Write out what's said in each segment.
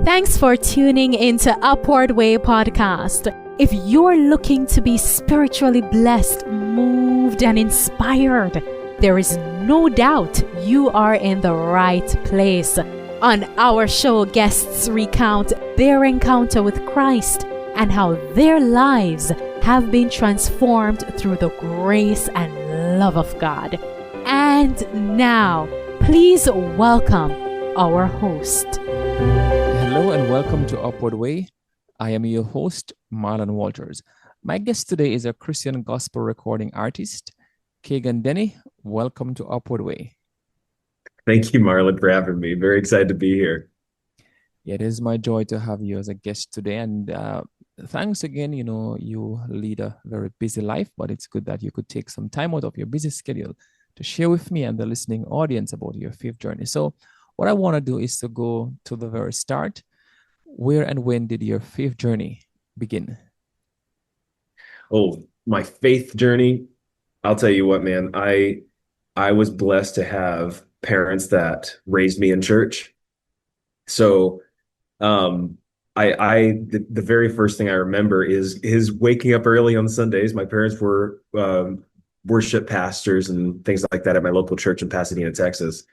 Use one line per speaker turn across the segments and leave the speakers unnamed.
Thanks for tuning into Upward Way podcast. If you're looking to be spiritually blessed, moved, and inspired, there is no doubt you are in the right place. On our show, guests recount their encounter with Christ and how their lives have been transformed through the grace and love of God. And now, please welcome our host.
Hello and welcome to Upward Way. I am your host, Marlon Walters. My guest today is a Christian gospel recording artist, Kaégan Denney. Welcome to Upward Way.
Thank you, Marlon, for having me. Very excited to be here.
Yeah, it is my joy to have you as a guest today. And thanks again. You lead a very busy life, but it's good that you could take some time out of your busy schedule to share with me and the listening audience about your faith journey. So what I want to do is to go to the very start. Where and when did your faith journey begin?
Oh, my faith journey. I'll tell you what, man, I was blessed to have parents that raised me in church. So the very first thing I remember is waking up early on Sundays. My parents were worship pastors and things like that at my local church in Pasadena, Texas.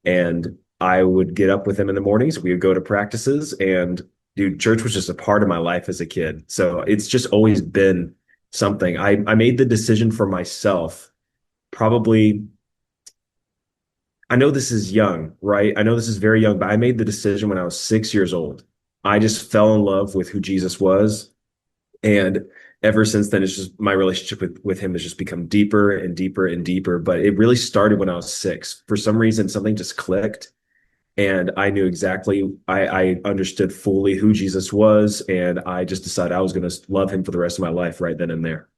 And I would get up with them in the mornings. We would go to practices, and dude, church was just a part of my life as a kid. So it's just always been something. I made the decision for myself, probably. I know this is young, right? I know this is very young, but I made the decision when I was 6 years old. I just fell in love with who Jesus was. And ever since then, it's just my relationship with him has just become deeper and deeper and deeper. But it really started when I was 6. For some reason, something just clicked. And I knew exactly, I understood fully who Jesus was. And I just decided I was going to love him for the rest of my life right then and there.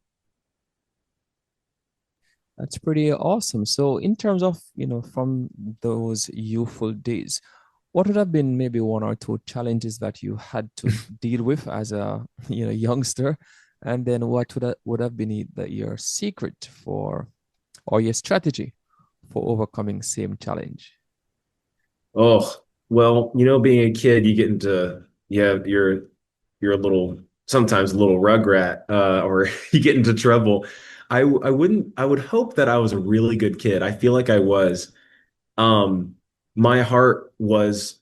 That's pretty awesome. So in terms of, from those youthful days, what would have been maybe one or two challenges that you had to deal with as a youngster? And then what would have been your secret for, or your strategy for overcoming same challenge?
Oh, well, being a kid, you get into, you're sometimes a little rugrat, or you get into trouble. I would hope that I was a really good kid. I feel like I was. My heart was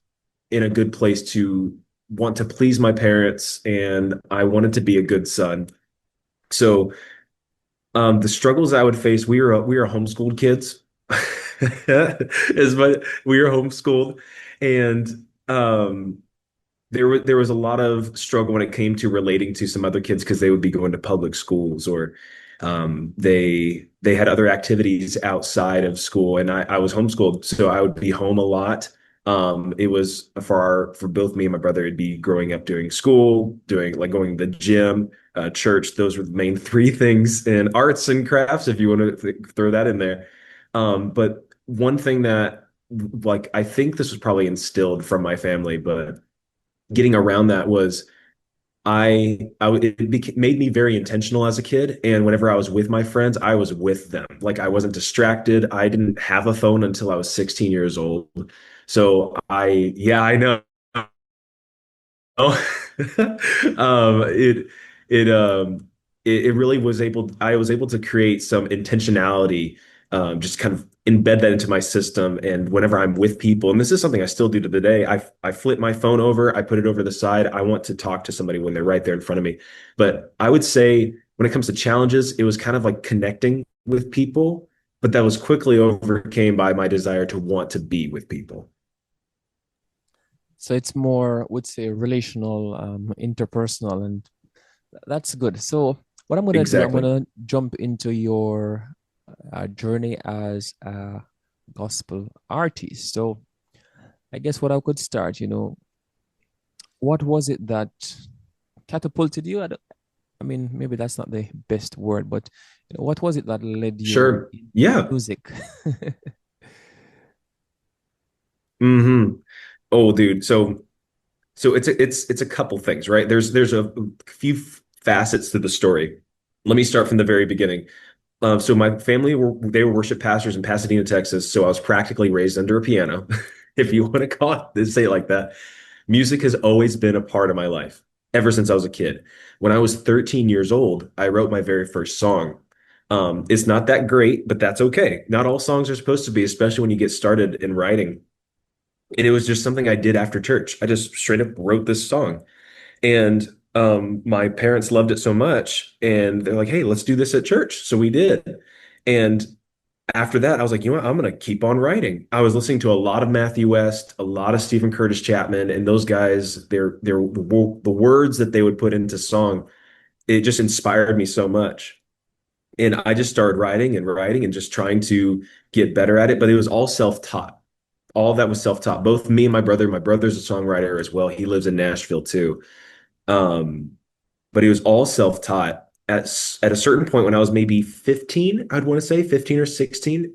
in a good place to want to please my parents, and I wanted to be a good son. So, the struggles I would face, we were homeschooled kids. We were homeschooled, and there was a lot of struggle when it came to relating to some other kids because they would be going to public schools, or they had other activities outside of school, and I was homeschooled, so I would be home a lot. It was for both me and my brother, it'd be growing up doing school, going to the gym, church. Those were the main 3 things, and arts and crafts, if you want to throw that in there. But one thing that, I think this was probably instilled from my family, but getting around that was made me very intentional as a kid. And whenever I was with my friends, I was with them. I wasn't distracted. I didn't have a phone until I was 16 years old. So I know. It really was I was able to create some intentionality, just kind of embed that into my system. And whenever I'm with people, and this is something I still do to the day, I flip my phone over, I put it over to the side. I want to talk to somebody when they're right there in front of me. But I would say when it comes to challenges, it was kind of like connecting with people, but that was quickly overcame by my desire to want to be with people.
So it's more, would say, relational, interpersonal, and that's good. So what I'm going to do, I'm going to jump into your journey as a gospel artist. So I guess what I could start, what was it that catapulted you? I mean, maybe that's not the best word, but what was it that led you into music?
Mm-hmm. Oh, dude. So it's a couple things, right? There's a few facets to the story. Let me start from the very beginning. So my family they were worship pastors in Pasadena, Texas. So I was practically raised under a piano, if you want to say it like that. Music has always been a part of my life ever since I was a kid. When I was 13 years old, I wrote my very first song. It's not that great, but that's okay. Not all songs are supposed to be, especially when you get started in writing. And it was just something I did after church. I just straight up wrote this song. And my parents loved it so much. And they're like, hey, let's do this at church. So we did. And after that, I was like, you know what? I'm going to keep on writing. I was listening to a lot of Matthew West, a lot of Stephen Curtis Chapman, and those guys, the words that they would put into song, it just inspired me so much. And I just started writing and just trying to get better at it. But it was all self-taught. All of that was self-taught. Both me and my brother's a songwriter as well. He lives in Nashville too. Um, but it was all self-taught. At a certain point when I was maybe 15, I'd want to say 15 or 16,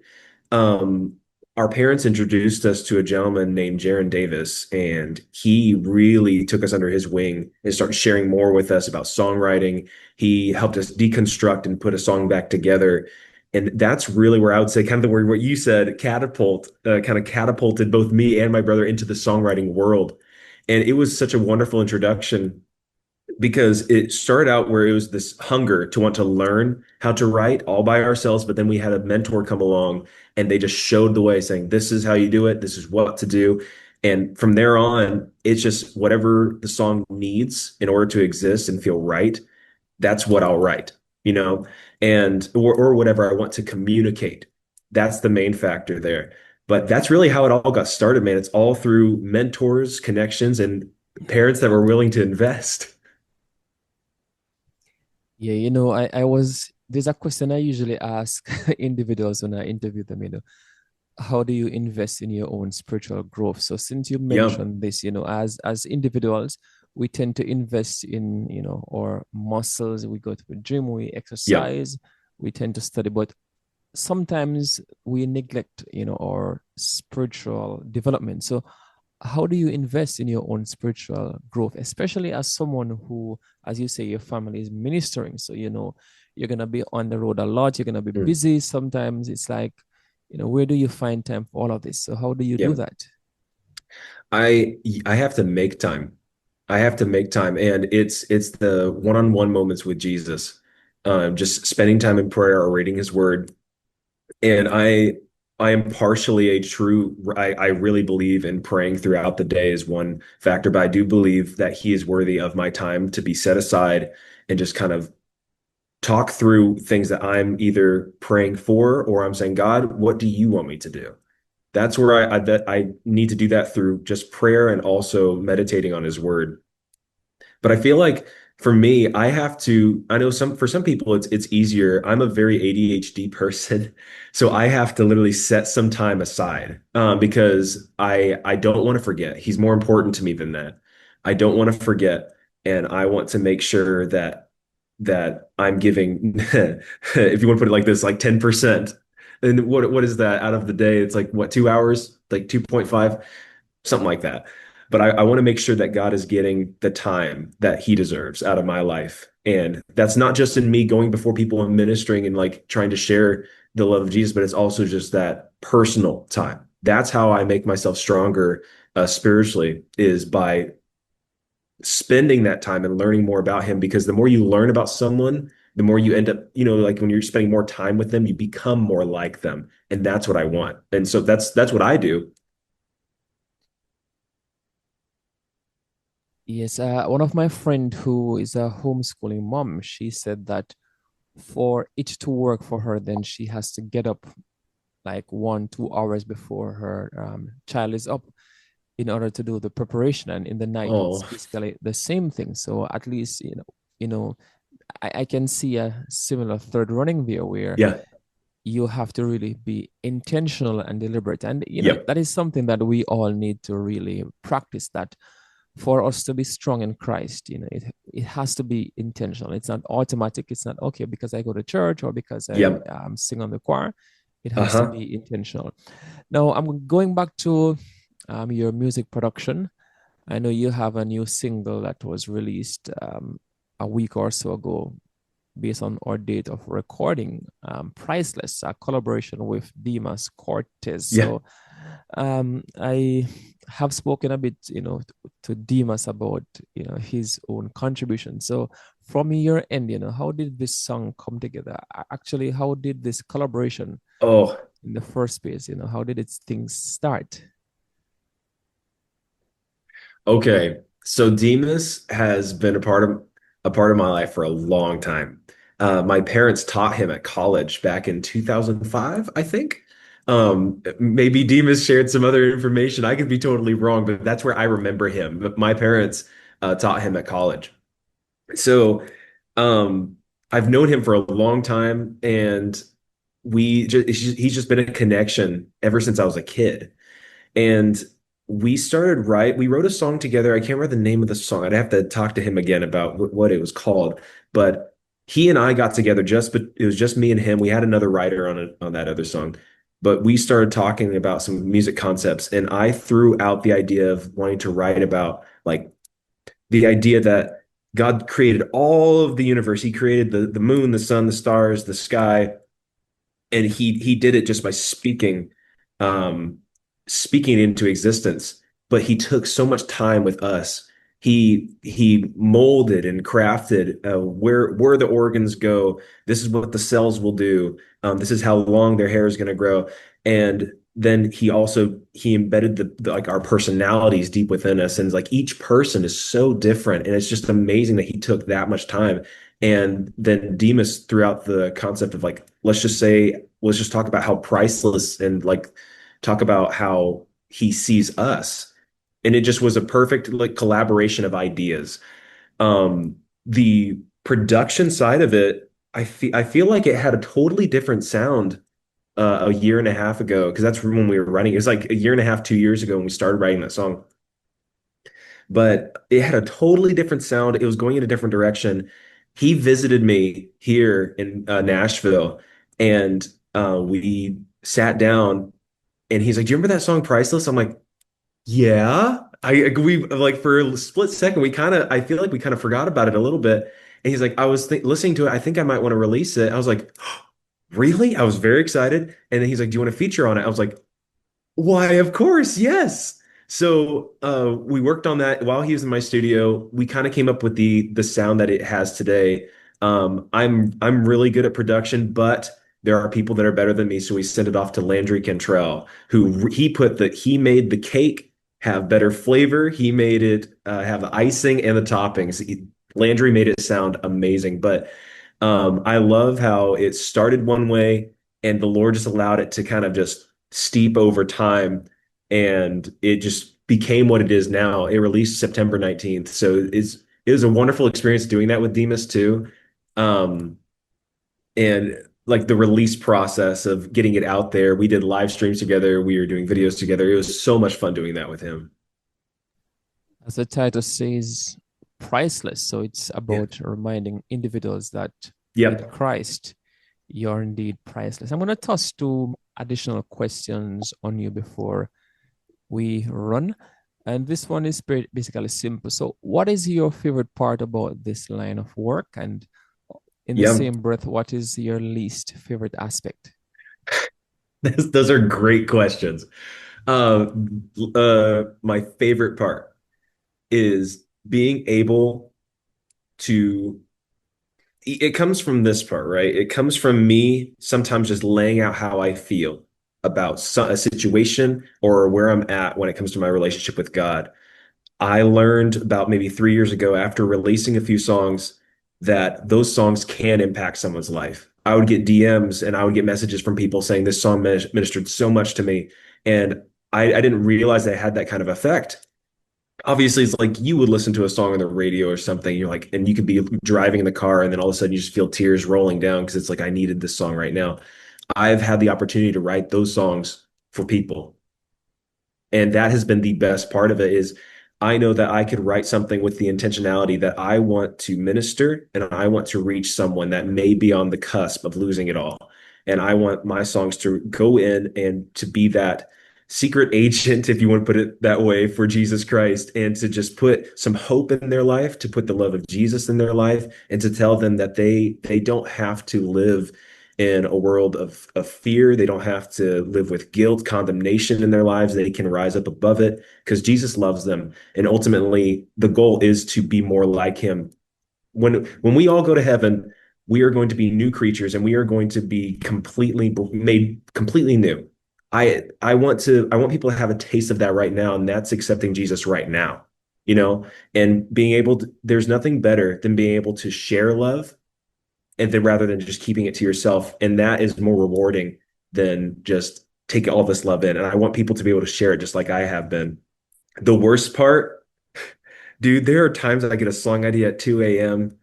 um, our parents introduced us to a gentleman named Jaron Davis, and he really took us under his wing and started sharing more with us about songwriting. He helped us deconstruct and put a song back together. And that's really where I would say kind of the word what you said, kind of catapulted both me and my brother into the songwriting world. And it was such a wonderful introduction because it started out where it was this hunger to want to learn how to write all by ourselves, but then we had a mentor come along and they just showed the way, saying, this is how you do it, this is what to do. And from there on, it's just whatever the song needs in order to exist and feel right, that's what I'll write, you know, and or whatever I want to communicate. That's the main factor there. But that's really how it all got started, man. It's all through mentors, connections, and parents that were willing to invest.
Yeah, there's a question I usually ask individuals when I interview them, how do you invest in your own spiritual growth? So since you
Yeah,
mentioned this, as individuals, we tend to invest in, our muscles. We go to the gym, we
yeah.
exercise, we tend to study, but sometimes we neglect, our spiritual development. So how do you invest in your own spiritual growth, especially as someone who, as you say, your family is ministering? So, you're going to be on the road a lot, you're going to be
Mm.
busy. Sometimes it's like, where do you find time for all of this? So how do you
Yeah.
do that?
I have to make time. I have to make time, and it's the one-on-one moments with Jesus, just spending time in prayer or reading His Word. And I am partially a true. I really believe in praying throughout the day is one factor, but I do believe that He is worthy of my time to be set aside and just kind of talk through things that I'm either praying for or I'm saying, God, what do you want me to do? That's where I need to do that through just prayer and also meditating on His Word. But I feel like for me, I have to, I know for some people it's easier. I'm a very ADHD person, so I have to literally set some time aside because I don't want to forget. He's more important to me than that. I don't want to forget, and I want to make sure that I'm giving, if you want to put it like this, like 10%. And what is that out of the day? It's like what, 2 hours, like 2.5, something like that. But I want to make sure that God is getting the time that He deserves out of my life. And that's not just in me going before people and ministering and like trying to share the love of Jesus, but it's also just that personal time. That's how I make myself stronger spiritually, is by spending that time and learning more about Him. Because the more you learn about someone, the more you end up, like when you're spending more time with them, you become more like them. And that's what I want. And so that's what I do.
Yes, one of my friend who is a homeschooling mom, she said that for it to work for her, then she has to get up like 1, 2 hours before her child is up in order to do the preparation. And in the night, it's
Oh,
basically the same thing. So at least, you know, I can see a similar third running there where
yeah.
you have to really be intentional and deliberate. And,
Yep.
that is something that we all need to really practice, that for us to be strong in Christ, it has to be intentional. It's not automatic. It's not, okay, because I go to church or because I
Yep.
sing on the choir. It has to
Uh-huh.
be intentional. Now, I'm going back to your music production. I know you have a new single that was released a week or so ago based on our date of recording, Priceless, a collaboration with Dimas Cortez.
Yeah.
So I have spoken a bit, to Demas about, his own contribution. So from your end, how did this song come together? Actually, how did this collaboration
Oh,
in the first place, how did its things start?
okay. So Demas has been a part of my life for a long time. My parents taught him at college back in 2005, I think. Maybe Demas shared some other information. I could be totally wrong, but that's where I remember him. But my parents taught him at college. So um, I've known him for a long time, and he's just been a connection ever since I was a kid. And we wrote a song together. I can't remember the name of the song. I'd have to talk to him again about what it was called. But he and I got together but it was just me and him. We had another writer on that other song. But we started talking about some music concepts, and I threw out the idea of wanting to write about like the idea that God created all of the universe. He created the moon, the sun, the stars, the sky, and he did it just by um speaking into existence. But he took so much time with us. He molded and crafted where the organs go. This is what the cells will do. This is how long their hair is going to grow. And then he embedded like our personalities deep within us, and like each person is so different, and it's just amazing that he took that much time. And then Demas threw out the concept of like, let's just talk about how priceless, and like talk about how he sees us. And it just was a perfect like collaboration of ideas. The production side of it, I feel like it had a totally different sound a year and a half ago, because that's when we were writing. It was like a year and a half, 2 years ago when we started writing that song. But it had a totally different sound. It was going in a different direction. He visited me here in Nashville, and we sat down, and he's like, "Do you remember that song Priceless?" I'm like, "Yeah." We like for a split second, I feel like we kind of forgot about it a little bit. And he's like, listening to it. I think I might want to release it. I was like, really? I was very excited. And then he's like, "Do you want to feature on it?" I was like, why, of course, yes. So we worked on that while he was in my studio. We kind of came up with the sound that it has today. I'm really good at production, but there are people that are better than me. So we sent it off to Landry Cantrell, who he made the cake have better flavor. He made it have the icing and the toppings. Landry made it sound amazing. But I love how it started one way, and the Lord just allowed it to kind of just steep over time, and it just became what it is now. It released September 19th. So it was a wonderful experience doing that with Demas too. Um, and like the release process of getting it out there. We did live streams together. We were doing videos together. It was so much fun doing that with him.
As the title says, priceless. So it's
Yeah.
about reminding individuals that in
Yep.
Christ, you're indeed priceless. I'm going to toss two additional questions on you before we run. And this one is basically simple. So, what is your favorite part about this line of work? And in the
Yep.
same breath, what is your least favorite aspect?
Those are great questions. My favorite part is being able to it comes from this part, right? It comes from me sometimes just laying out how I feel about a situation or where I'm at when it comes to my relationship with God. I learned about maybe 3 years ago after releasing a few songs that those songs can impact someone's life. I would get DMs and I would get messages from people saying this song ministered so much to me. And I didn't realize that it had that kind of effect. Obviously, it's like you would listen to a song on the radio or something, you're like, and you could be driving in the car, and then all of a sudden you just feel tears rolling down because it's like, I needed this song right now. I've had the opportunity to write those songs for people. And that has been the best part of it is I know that I could write something with the intentionality that I want to minister and I want to reach someone that may be on the cusp of losing it all. And I want my songs to go in and to be that secret agent, if you want to put it that way, for Jesus Christ, and to just put some hope in their life, to put the love of Jesus in their life, and to tell them that they don't have to live in a world of fear. They don't have to live with guilt, condemnation in their lives. They can rise up above it because Jesus loves them. And ultimately, the goal is to be more like him. When we all go to heaven, we are going to be new creatures and we are going to be made completely new. I want people to have a taste of that right now, and that's accepting Jesus right now, and being able to, there's nothing better than being able to share love and then rather than just keeping it to yourself. And that is more rewarding than just taking all this love in. And I want people to be able to share it just like I have been. The worst part, dude, there are times I get a song idea at 2 a.m.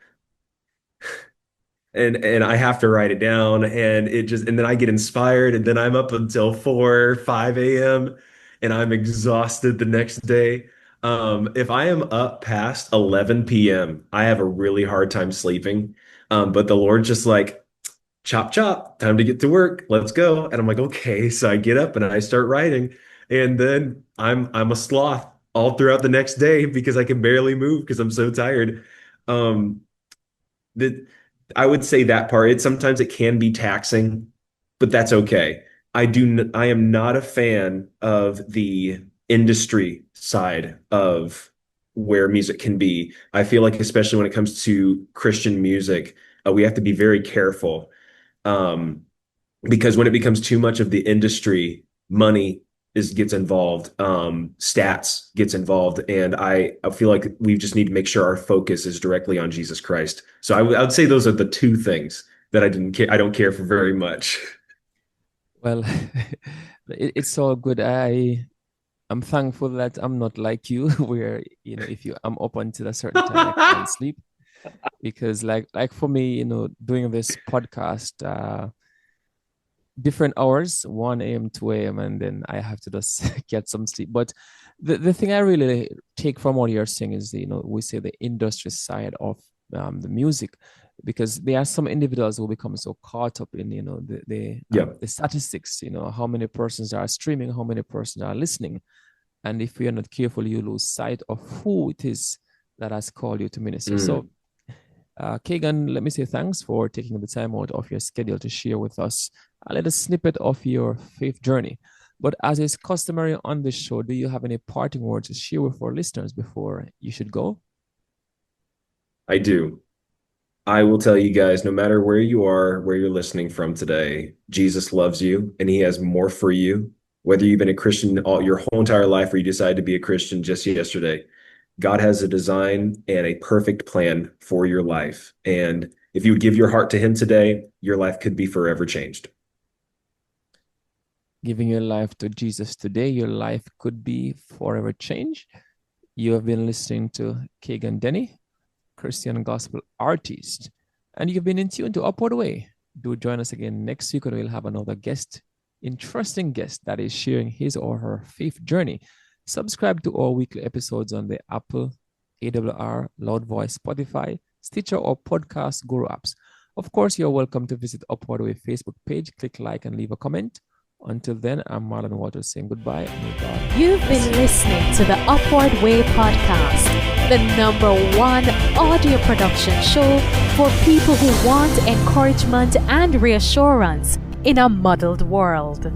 and I have to write it down and then I get inspired and then I'm up until 4, 5 a.m. and I'm exhausted the next day. If I am up past 11 p.m., I have a really hard time sleeping. But the Lord's just like, chop, chop, time to get to work. Let's go. And I'm like, okay. So I get up and I start writing. And then I'm a sloth all throughout the next day because I can barely move because I'm so tired. That I would say that part, sometimes it can be taxing, but that's okay. I am not a fan of the industry side of where music can be. I feel like, especially when it comes to Christian music, we have to be very careful. Because when it becomes too much of the industry, money gets involved, stats gets involved, and I feel like we just need to make sure our focus is directly on Jesus Christ. So I would say those are the two things that I don't care for very much.
Well, it's all good. I'm thankful that I'm not like you, where I'm up until a certain time I can't sleep, because like for me, doing this podcast. Different hours, 1 a.m., 2 a.m., and then I have to just get some sleep. But the thing I really take from what you're saying is, we say the industry side of the music, because there are some individuals who become so caught up in, the statistics, how many persons are streaming, how many persons are listening. And if you're not careful, you lose sight of who it is that has called you to ministry. So, Kaégan, let me say thanks for taking the time out of your schedule to share with us a little snippet of your faith journey. But as is customary on this show, do you have any parting words to share with our listeners before you should go?
I do. I will tell you guys, no matter where you are, where you're listening from today, Jesus loves you and he has more for you. Whether you've been a Christian your whole entire life or you decided to be a Christian just yesterday, God has a design and a perfect plan for your life. And if you would give your heart to him today, your life could be forever changed.
Giving your life to Jesus today, your life could be forever changed. You have been listening to Kaégan Denney, Christian gospel artist, and you've been in tune to Upward Way. Do join us again next week when we'll have another interesting guest that is sharing his or her faith journey. Subscribe to our weekly episodes on the Apple, AWR, Loud Voice, Spotify, Stitcher, or Podcast Guru apps. Of course, you're welcome to visit Upward Way Facebook page, click like and leave a comment. Until then, I'm Marlon Waters saying goodbye.
You've been listening to the Upward Way podcast, the #1 audio production show for people who want encouragement and reassurance in a muddled world.